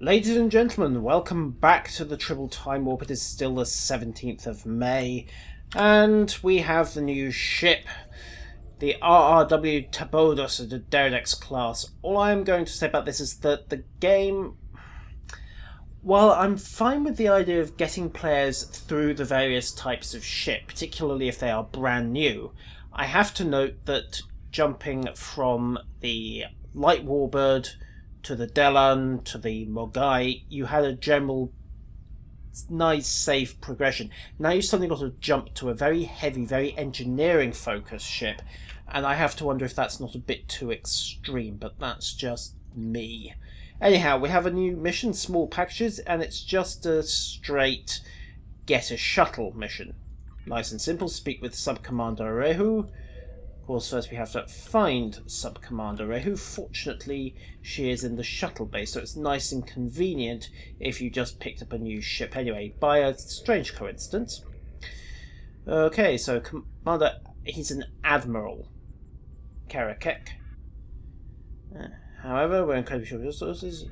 Ladies and gentlemen, welcome back to the Tribble Timewarp. It is still the 17th of May, and we have the new ship, the RRW Tabodos of the Deredex class. All I am going to say about this is that the game, while I'm fine with the idea of getting players through the various types of ship, particularly if they are brand new, I have to note that jumping from the Light Warbird to the Delan, to the Mogai, you had a general nice, safe progression. Now you've suddenly got to jump to a very heavy, very engineering-focused ship, and I have to wonder if that's not a bit too extreme, but that's just me. Anyhow, we have a new mission, Small Packages, and it's just a straight get a shuttle mission. Nice and simple, speak with Sub-Commander Rehu. Of course, first we have to find Sub-Commander Rehu. Fortunately, she is in the shuttle bay, so it's nice and convenient if you just picked up a new ship anyway, by a strange coincidence. Okay, so Commander, he's an Admiral, Karakek. However, we're incredibly short of resources.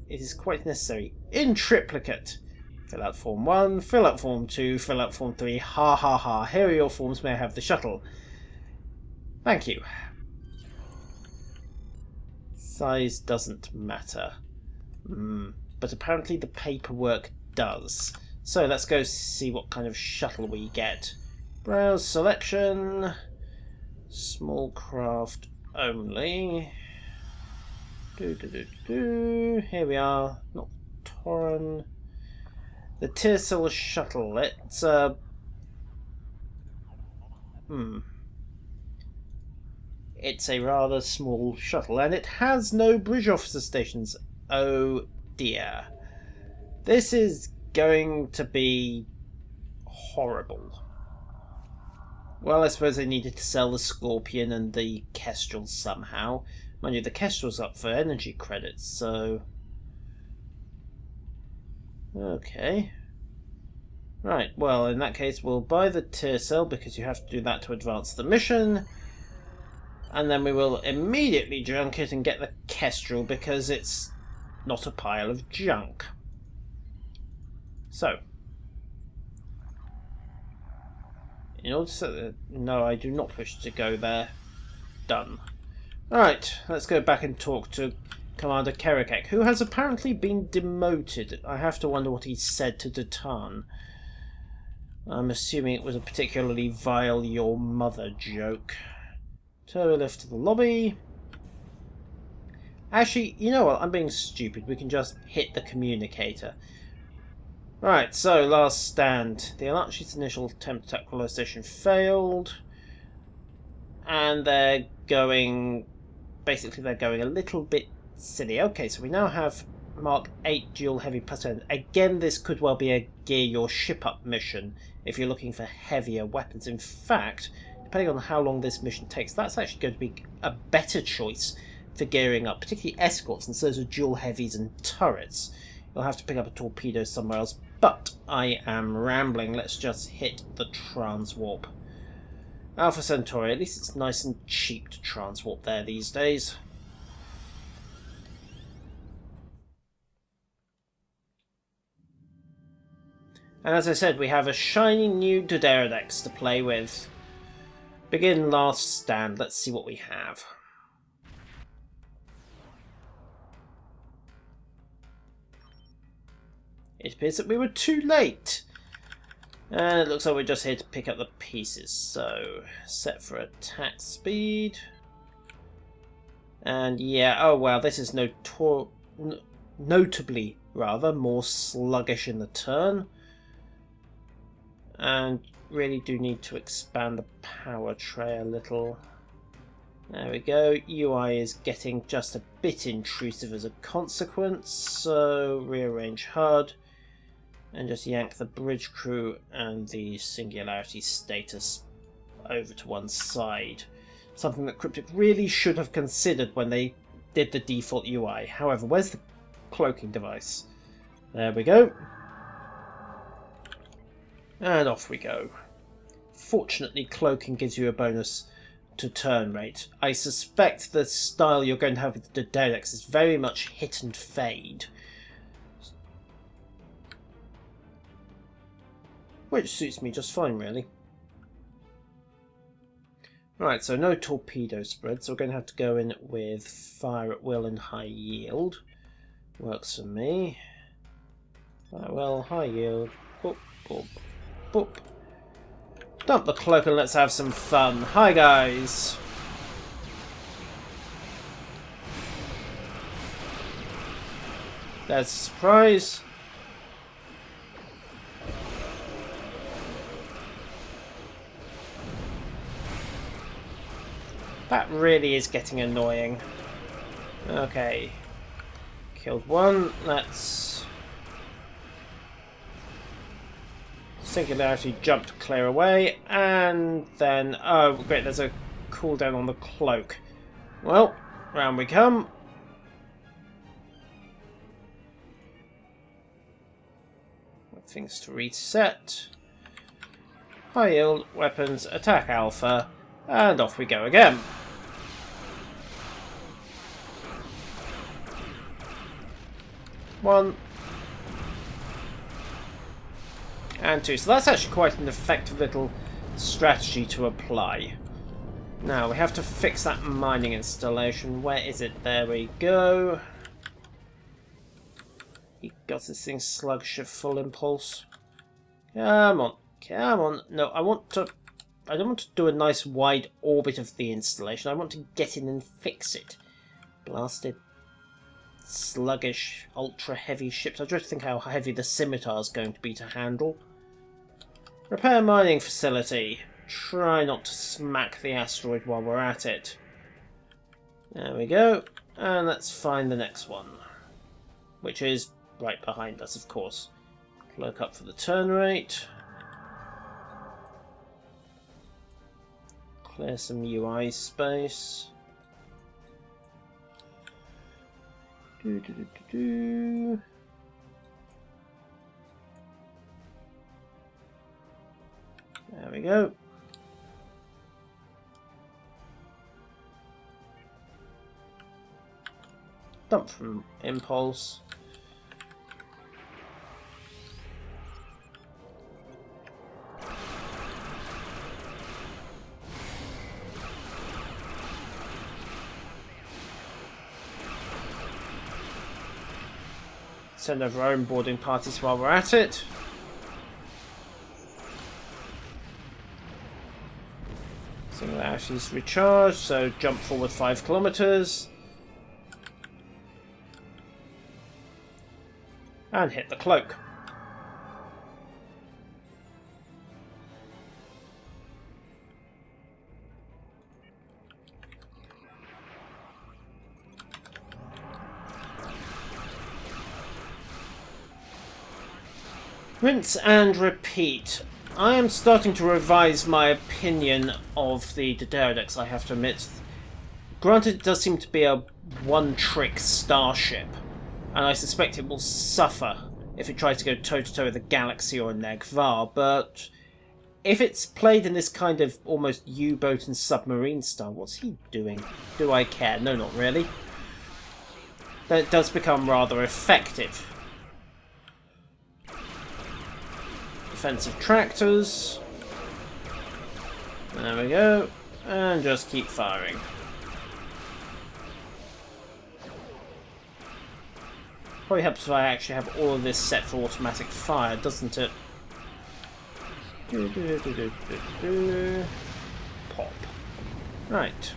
It is quite necessary. In triplicate. Fill out Form 1, fill out Form 2, fill out Form 3. Ha ha ha. Here are your forms, may I have the shuttle? Thank you. Size doesn't matter. But apparently the paperwork does. So let's go see what kind of shuttle we get. Browse selection. Small craft only. Here we are. Not Toran. The Tirsil shuttle. It's It's a rather small shuttle, and it has no bridge officer stations. Oh dear. This is going to be horrible. Well, I suppose they needed to sell the Scorpion and the Kestrel somehow. Mind you, the Kestrel's up for energy credits, so... Okay. Right, well, in that case, we'll buy the Tirsil, because you have to do that to advance the mission. And then we will immediately junk it and get the Kestrel, because it's not a pile of junk. So. In order to... No, I do not wish to go there. Done. Alright, let's go back and talk to Commander Karakek, who has apparently been demoted. I have to wonder what he said to Datan. I'm assuming it was a particularly vile your mother joke. Turbo lift to the lobby. Actually, you know what? I'm being stupid. We can just hit the communicator. Right, so last stand. The Elachi's initial attempt at equalization failed. And they're going... Basically, they're going a little bit silly. Okay, so we now have Mark 8 dual heavy +10. Again, this could well be a gear your ship up mission if you're looking for heavier weapons. In fact, depending on how long this mission takes, that's actually going to be a better choice for gearing up, particularly escorts, since those are dual heavies and turrets. You'll have to pick up a torpedo somewhere else, but I am rambling. Let's just hit the transwarp. Alpha Centauri, at least it's nice and cheap to transwarp there these days. And as I said, we have a shiny new Deredex to play with. Begin last stand. Let's see what we have. It appears that we were too late. And it looks like we're just here to pick up the pieces. So, set for attack speed. And yeah, oh wow, this is notably rather more sluggish in the turn. And really do need to expand the power tray a little. There we go. UI is getting just a bit intrusive as a consequence, so rearrange HUD and just yank the bridge crew and the singularity status over to one side. Something that Cryptic really should have considered when they did the default UI. However, where's the cloaking device? There we go. And off we go. Fortunately, cloaking gives you a bonus to turn rate. I suspect the style you're going to have with the Dedex is very much hit and fade. Which suits me just fine, really. Right, so no torpedo spread, so we're going to have to go in with fire at will and high yield. Works for me. Fire at will, high yield. Boop, boop, boop. Dump the cloak and let's have some fun. Hi, guys. There's a surprise. That really is getting annoying. Okay. Killed one. Let's... Singularity jump to clear away. And then... Oh, great, there's a cooldown on the cloak. Well, round we come. Things to reset. High yield, weapons, attack alpha. And off we go again. One. And two. So that's actually quite an effective little strategy to apply. Now, we have to fix that mining installation. Where is it? There we go. He got this thing sluggish at full impulse. Come on. Come on. No, I don't want to do a nice wide orbit of the installation. I want to get in and fix it. Blasted, sluggish, ultra-heavy ships. I just think how heavy the scimitar is going to be to handle. Repair mining facility. Try not to smack the asteroid while we're at it. There we go. And let's find the next one. Which is right behind us, of course. Cloak up for the turn rate. Clear some UI space. There we go. Dump from impulse. Send over our own boarding parties while we're at it. Singularity's recharged, so jump forward 5 kilometers. And hit the cloak. Rinse and repeat. I am starting to revise my opinion of the Pterodex, I have to admit. Granted, it does seem to be a one-trick starship, and I suspect it will suffer if it tries to go toe-to-toe with a Galaxy or a Negvar, but if it's played in this kind of almost U-boat and submarine style, what's he doing? Do I care? No, not really. Then it does become rather effective. Defensive tractors. There we go. And just keep firing. Probably helps if I actually have all of this set for automatic fire, doesn't it? Pop. Right.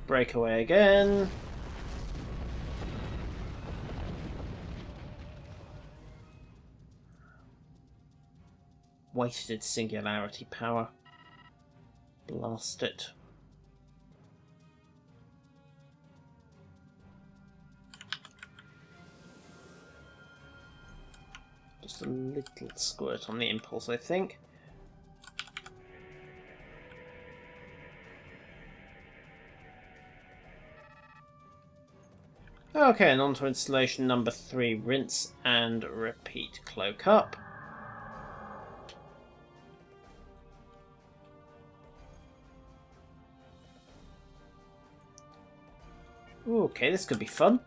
Breakaway again. Wasted singularity power. Blast it. Just a little squirt on the impulse, I think. Okay, and on to installation number 3. Rinse and repeat. Cloak up. Ooh, okay, this could be fun.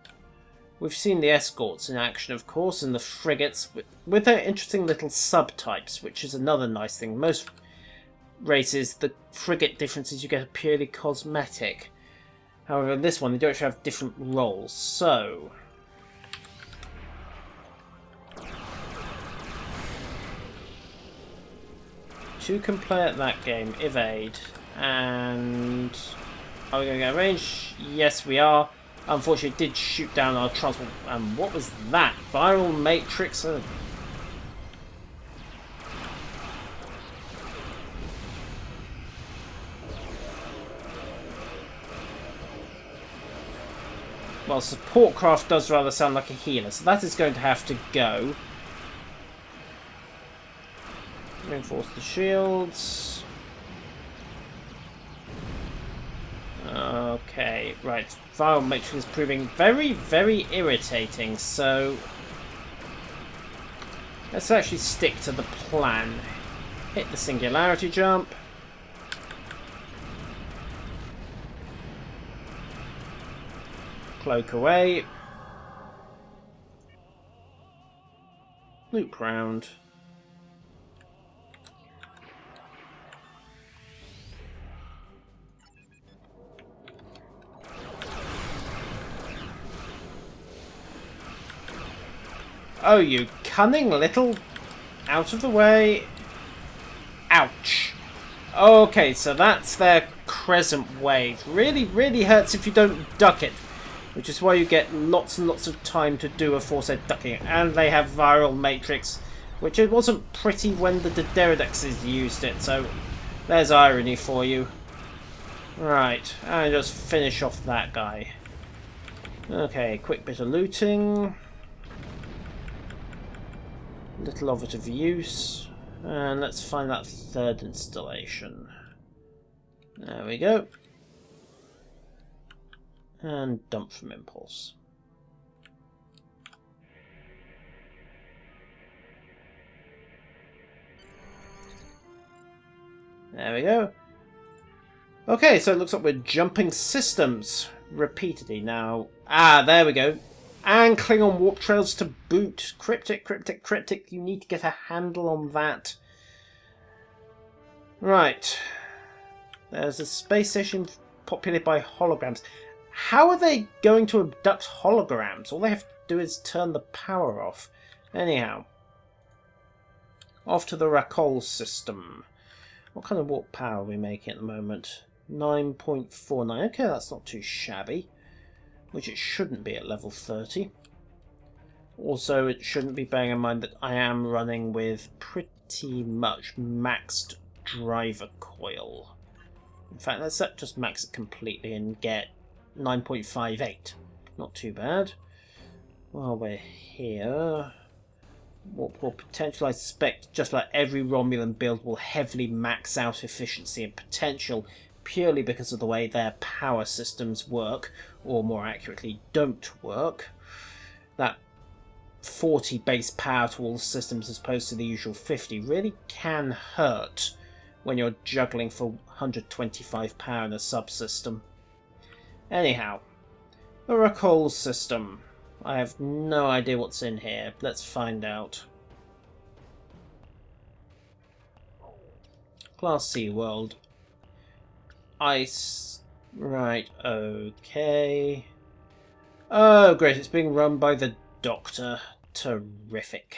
We've seen the escorts in action, of course, and the frigates with their interesting little subtypes, which is another nice thing. Most races, the frigate differences you get are purely cosmetic. However, in this one, they do actually have different roles. So, two can play at that game, evade, and are we going to get range? Yes, we are. Unfortunately, it did shoot down our transport. And what was that? Viral matrix? Well, support craft does rather sound like a healer, so that is going to have to go. Reinforce the shields. Okay, right. Viral matrix is proving very, very irritating, so let's actually stick to the plan. Hit the singularity jump. Cloak away. Loop round. Oh, you cunning little... Out of the way. Ouch. Okay, so that's their crescent wave. Really, really hurts if you don't duck it. Which is why you get lots and lots of time to do aforesaid ducking. And they have viral matrix, which it wasn't pretty when the Pterodexes used it. So there's irony for you. Right, and just finish off that guy. Okay, quick bit of looting. Little of it of use. And let's find that third installation. There we go. And dump from impulse. There we go. Okay, so it looks like we're jumping systems repeatedly now. Ah, there we go. And Klingon warp trails to boot. Cryptic, cryptic, cryptic. You need to get a handle on that. Right. There's a space station populated by holograms. How are they going to abduct holograms? All they have to do is turn the power off. Anyhow. Off to the Rakol system. What kind of warp power are we making at the moment? 9.49. Okay, that's not too shabby. Which it shouldn't be at level 30. Also, it shouldn't be bearing in mind that I am running with pretty much maxed driver coil. In fact, let's just max it completely and get 9.58. Not too bad. While we're here, warp core potential, I suspect just like every Romulan build will heavily max out efficiency and potential purely because of the way their power systems work, or more accurately, don't work. That 40 base power to all the systems as opposed to the usual 50 really can hurt when you're juggling for 125 power in a subsystem. Anyhow, the Rakol system. I have no idea what's in here. Let's find out. Class C world. Ice. Right, okay. Oh, great. It's being run by the Doctor. Terrific.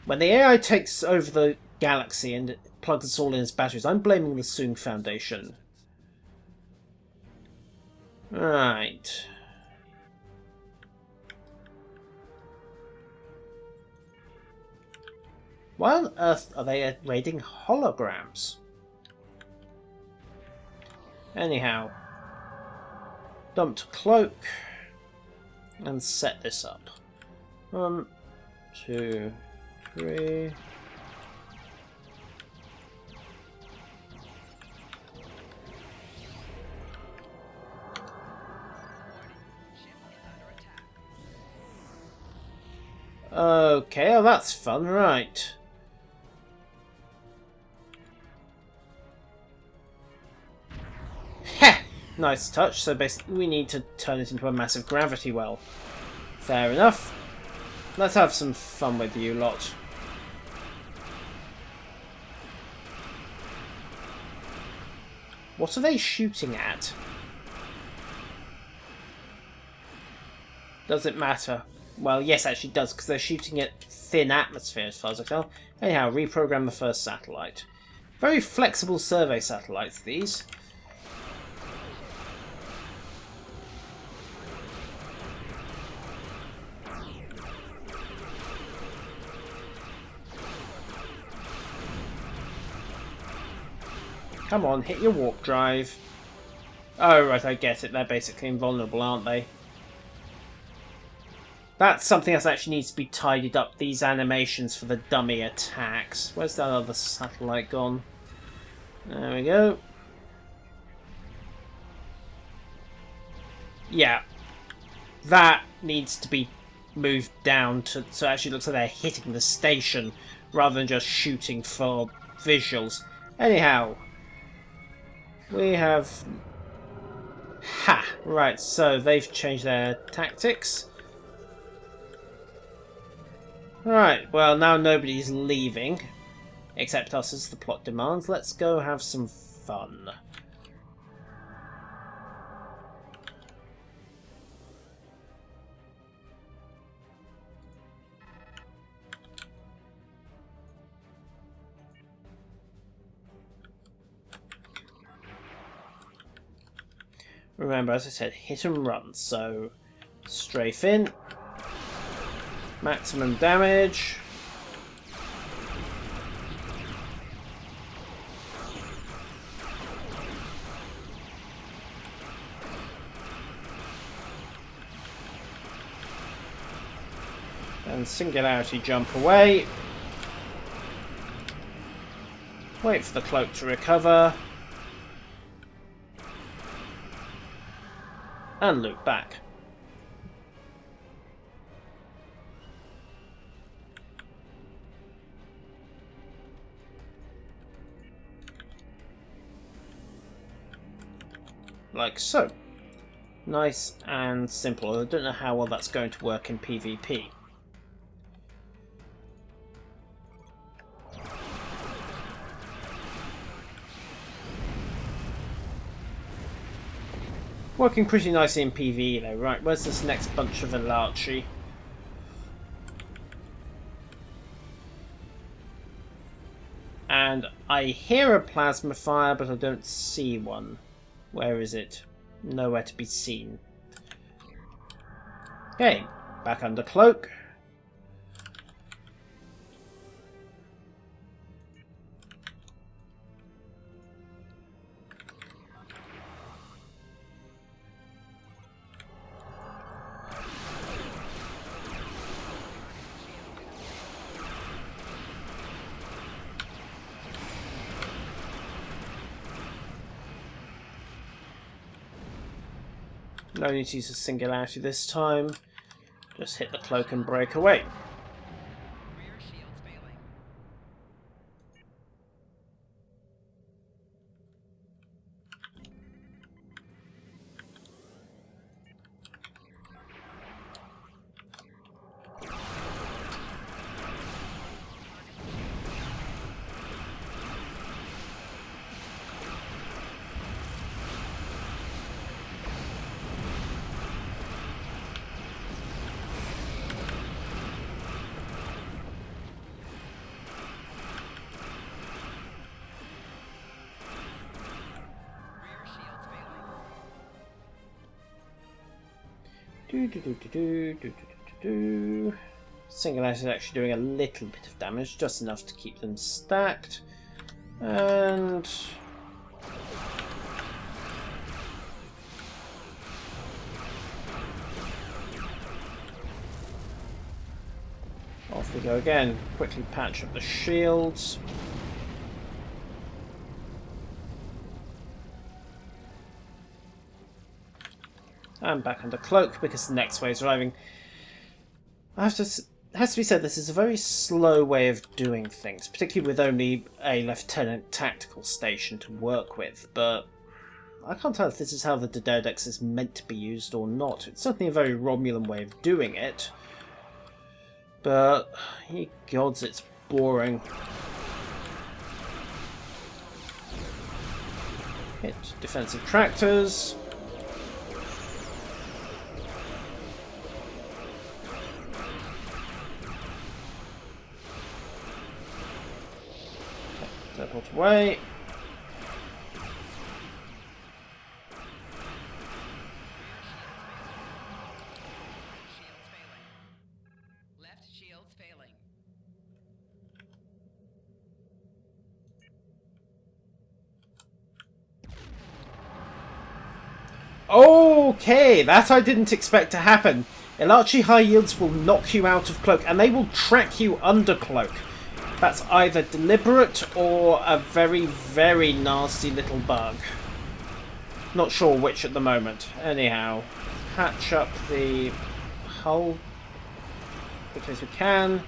When the AI takes over the galaxy and it plugs us all in as batteries, I'm blaming the Soong Foundation. Right. Why on earth are they raiding holograms? Anyhow, dump to cloak and set this up. 1, 2, 3. Okay, oh that's fun, right. Heh! Nice touch. So basically we need to turn it into a massive gravity well. Fair enough. Let's have some fun with you lot. What are they shooting at? Does it matter? Well, yes, actually does, because they're shooting at thin atmosphere as far as I can tell. Anyhow, reprogram the first satellite. Very flexible survey satellites, these. Come on, hit your warp drive. Oh, right, I get it. They're basically invulnerable, aren't they? That's something else that actually needs to be tidied up, these animations for the dummy attacks. Where's that other satellite gone? There we go. Yeah. That needs to be moved down to so it actually looks like they're hitting the station rather than just shooting for visuals. Anyhow, we have... Ha! Right, so they've changed their tactics. Right, well now nobody's leaving, except us as the plot demands. Let's go have some fun. Remember, as I said, hit and run, so strafe in. Maximum damage. And singularity jump away. Wait for the cloak to recover. And loop back. Like so. Nice and simple. I don't know how well that's going to work in PvP. Working pretty nicely in PvE though. Right, where's this next bunch of Elachi? And I hear a plasma fire, but I don't see one. Where is it? Nowhere to be seen. Okay, back under cloak. No need to use a singularity this time. Just hit the cloak and break away. Singularity is actually doing a little bit of damage, just enough to keep them stacked. And off we go again. Quickly patch up the shields. And back under cloak because the next wave is arriving. It has to be said, this is a very slow way of doing things, particularly with only a lieutenant tactical station to work with, but I can't tell if this is how the Dodex is meant to be used or not. It's certainly a very Romulan way of doing it. But, ye gods, it's boring. Hit defensive tractors. Teleport away. Okay, that I didn't expect to happen. Elachi high yields will knock you out of cloak, and they will track you under cloak. That's either deliberate or a very, very nasty little bug. Not sure which at the moment. Anyhow, patch up the hull quickly as we can.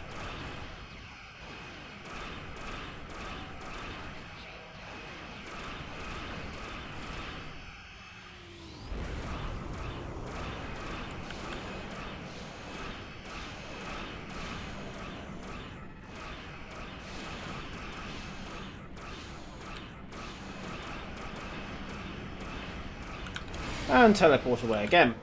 And teleport away again.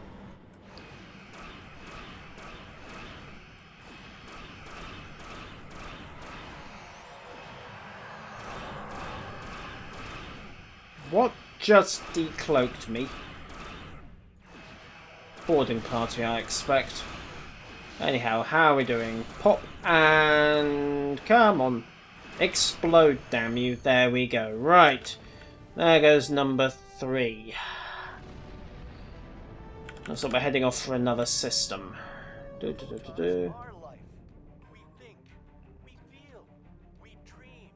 What just decloaked me? Boarding party, I expect. Anyhow, how are we doing? Pop and... come on. Explode, damn you. There we go. Right. There goes number 3. Looks like we're heading off for another system. Our life. We think, we feel, we dream.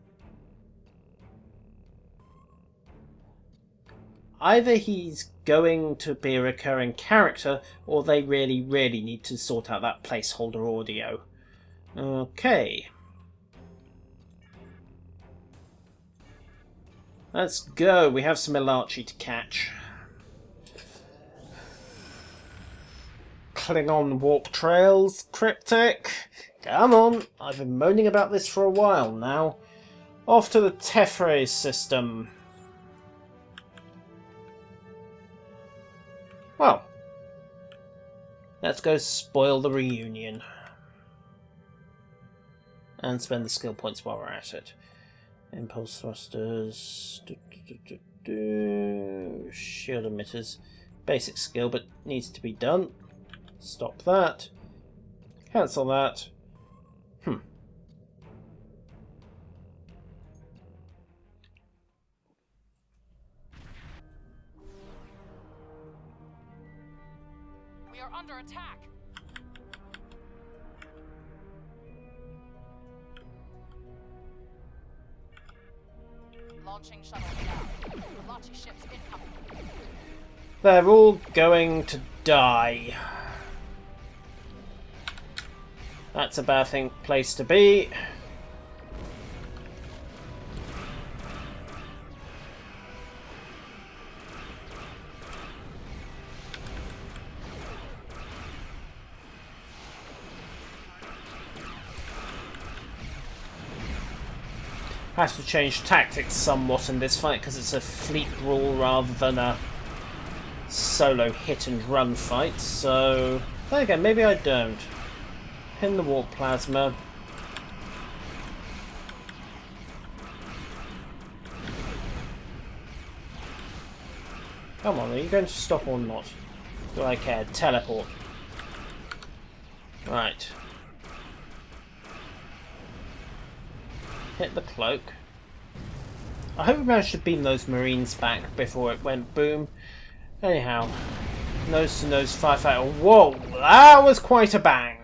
Either he's going to be a recurring character, or they really, really need to sort out that placeholder audio. Okay. Let's go. We have some Elachi to catch. Klingon warp trails, cryptic. Come on, I've been moaning about this for a while now. Off to the Tefre system. Well, let's go spoil the reunion. And spend the skill points while we're at it. Impulse thrusters. Shield emitters. Basic skill, but needs to be done. Stop that. Cancel that. We are under attack. Launching shuttle now. Elachi ships incoming. They're all going to die. That's a bad place to be. Has to change tactics somewhat in this fight because it's a fleet rule rather than a solo hit and run fight. So there you go. Maybe I don't. Pin the warp plasma. Come on, are you going to stop or not? Do I care? Teleport. Right. Hit the cloak. I hope we managed to beam those Marines back before it went boom. Anyhow, nose to nose firefighter. Whoa, that was quite a bang.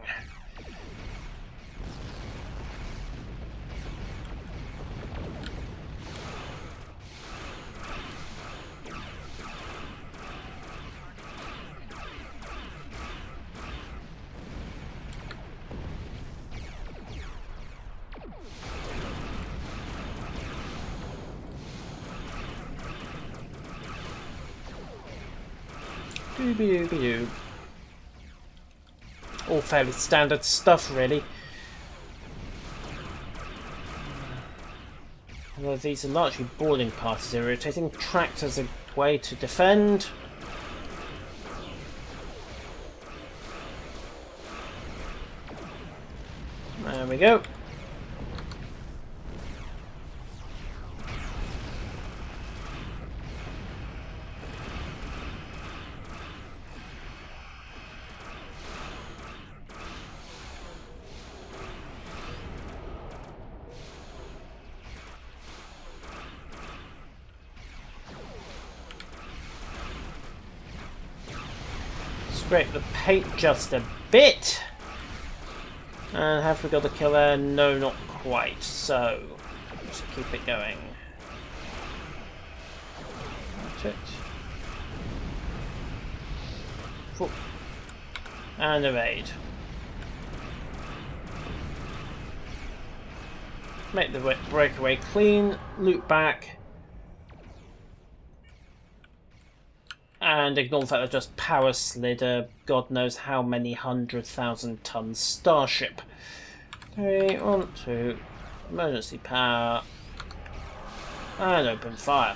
Dooby-dooby-doo. All fairly standard stuff, really. Although these are largely boarding parties, they're rotating tractors a way to defend. There we go. Scrape the paint just a bit. And have we got the killer? No, not quite. So, just keep it going. That's it. Whoop. And evade. Make the breakaway clean, loop back. And ignore the fact that I just power slid a god knows how many 100,000-ton starship. 3, 1, 2, emergency power, and open fire.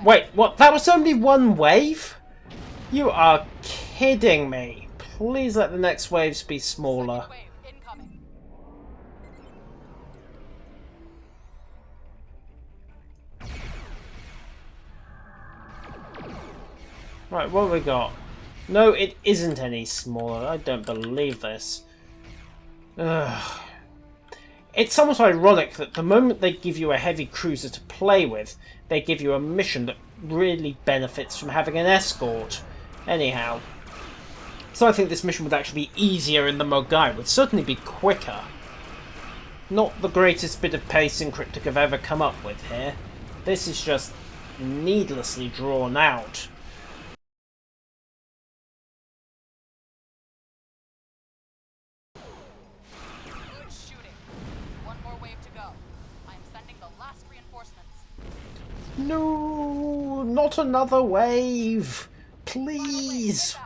Wait, what? That was only one wave? You are kidding me. Please let the next waves be smaller. Second wave incoming. Right, what have we got? No, it isn't any smaller. I don't believe this. Ugh. It's somewhat ironic that the moment they give you a heavy cruiser to play with, they give you a mission that really benefits from having an escort. Anyhow. So I think this mission would actually be easier in the Mogai. It would certainly be quicker. Not the greatest bit of pacing Cryptic have ever come up with here. This is just needlessly drawn out. Good shooting. One more wave to go. I'm sending the last reinforcements. No, not another wave. Please.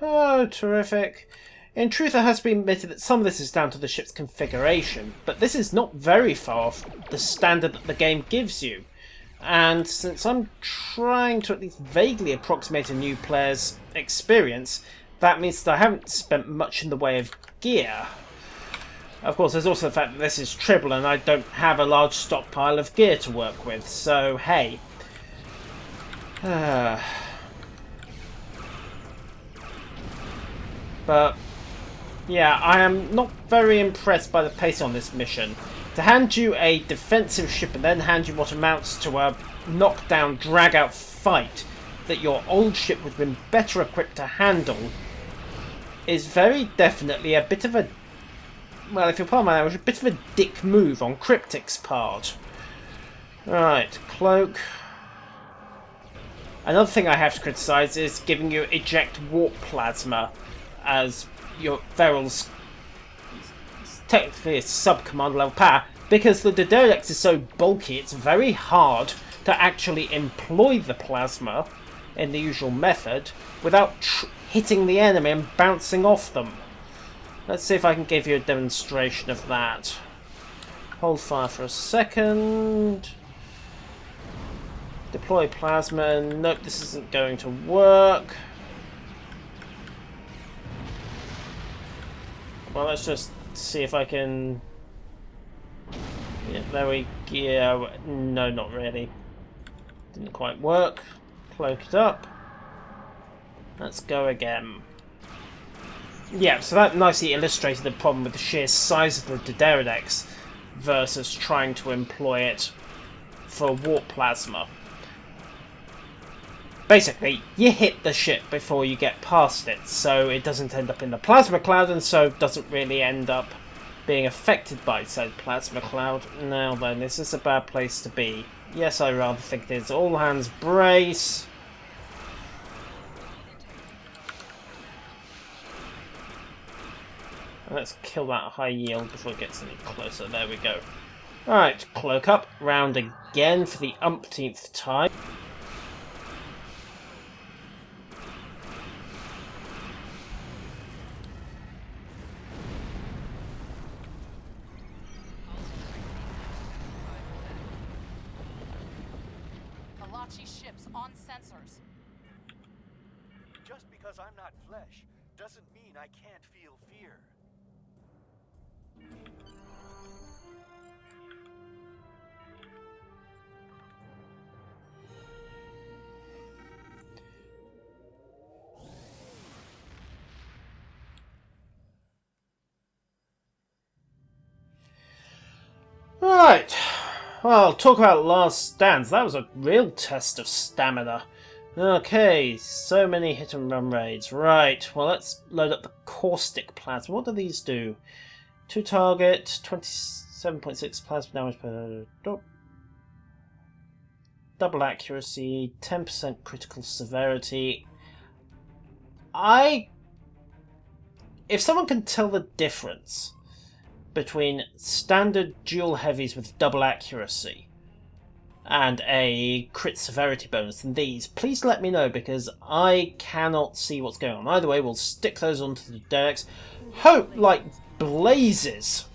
Oh, terrific. In truth, it has been admitted that some of this is down to the ship's configuration, but this is not very far off the standard that the game gives you. And since I'm trying to at least vaguely approximate a new player's experience, that means that I haven't spent much in the way of gear. Of course, there's also the fact that this is Tribble and I don't have a large stockpile of gear to work with, so hey. But yeah, I am not very impressed by the pace on this mission. To hand you a defensive ship and then hand you what amounts to a knockdown, drag-out fight that your old ship would have been better equipped to handle is very definitely a bit of a well, if you'll pardon my language, a bit of a dick move on Cryptic's part. Right, cloak. Another thing I have to criticise is giving you eject warp plasma as your Feral's technically a sub-command level power, because the Doderidex is so bulky it's very hard to actually employ the plasma in the usual method without hitting the enemy and bouncing off them. Let's see if I can give you a demonstration of that. Hold fire for a second. Deploy plasma. Nope, this isn't going to work. Well, let's just see if I can... Yeah, there we go. Yeah, no, not really. Didn't quite work. Cloak it up. Let's go again. Yeah, so that nicely illustrated the problem with the sheer size of the Doderidex versus trying to employ it for warp plasma. Basically, you hit the ship before you get past it, so it doesn't end up in the plasma cloud, and so doesn't really end up being affected by said plasma cloud. Now then, this is a bad place to be. Yes, I rather think it is. All hands brace. Let's kill that high yield before it gets any closer. There we go. Alright, cloak up. Round again for the umpteenth time. Elachi ships on sensors. Just because I'm not flesh doesn't mean I can't feel fear. Right. Well, talk about last stands. That was a real test of stamina. Okay, so many hit and run raids. Right, well, let's load up the caustic plasma. What do these do? 2 target, 27.6 plasma damage per double accuracy, 10% critical severity. If someone can tell the difference between standard dual heavies with double accuracy and a crit severity bonus than these, please let me know, because I cannot see what's going on. Either way, we'll stick those onto the decks. Hope like blazes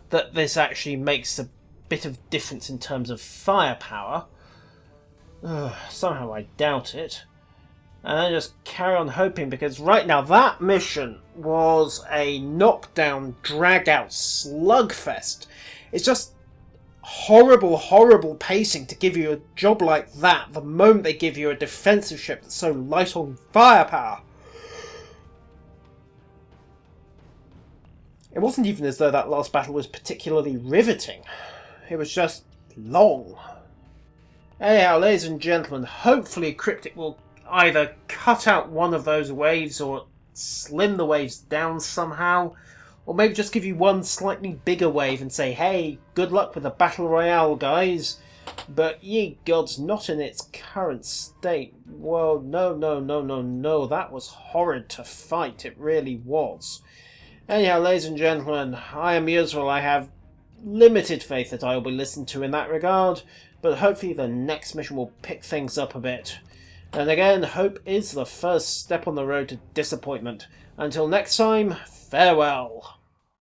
that this actually makes a bit of difference in terms of firepower. Somehow I doubt it. And then just carry on hoping, because right now that mission was a knockdown, drag-out slugfest. It's just horrible, horrible pacing to give you a job like that the moment they give you a defensive ship that's so light on firepower. It wasn't even as though that last battle was particularly riveting. It was just long. Anyhow, ladies and gentlemen, hopefully Cryptic will either cut out one of those waves or slim the waves down somehow, or maybe just give you one slightly bigger wave and say, hey, good luck with the Battle Royale, guys. But ye gods, not in its current state. Whoa, no, that was horrid to fight, it really was. Anyhow, ladies and gentlemen, I am Yusril. I have limited faith that I will be listened to in that regard, but hopefully the next mission will pick things up a bit. And again, hope is the first step on the road to disappointment. Until next time, farewell.